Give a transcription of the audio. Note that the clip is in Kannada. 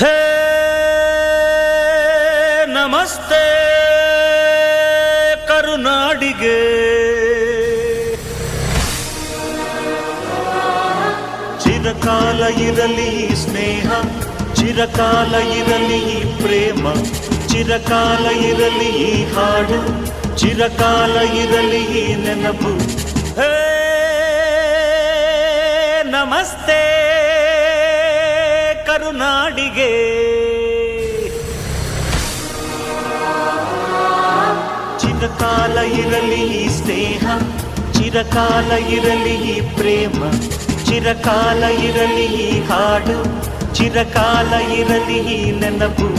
ಹೇ ನಮಸ್ತೆ ಕರುನಾಡಿಗೆ, ಚಿರಕಾಲ ಇರಲಿ ಸ್ನೇಹ, ಚಿರಕಾಲ ಇರಲಿ ಪ್ರೇಮ, ಚಿರಕಾಲ ಇರಲಿ ಹಾಡು, ಚಿರಕಾಲ ಇರಲಿ ನೆನಪು. ಹೇ ನಮಸ್ತೆ ಕರುನಾಡಿಗೆ. ಚಿರಕಾಲ ಇರಲಿ ಸ್ನೇಹ, ಚಿರಕಾಲ ಇರಲಿ ಪ್ರೇಮ, ಚಿರಕಾಲ ಇರಲಿ ಹಾಡು, ಚಿರಕಾಲ ಇರಲಿ ನೆನಪು.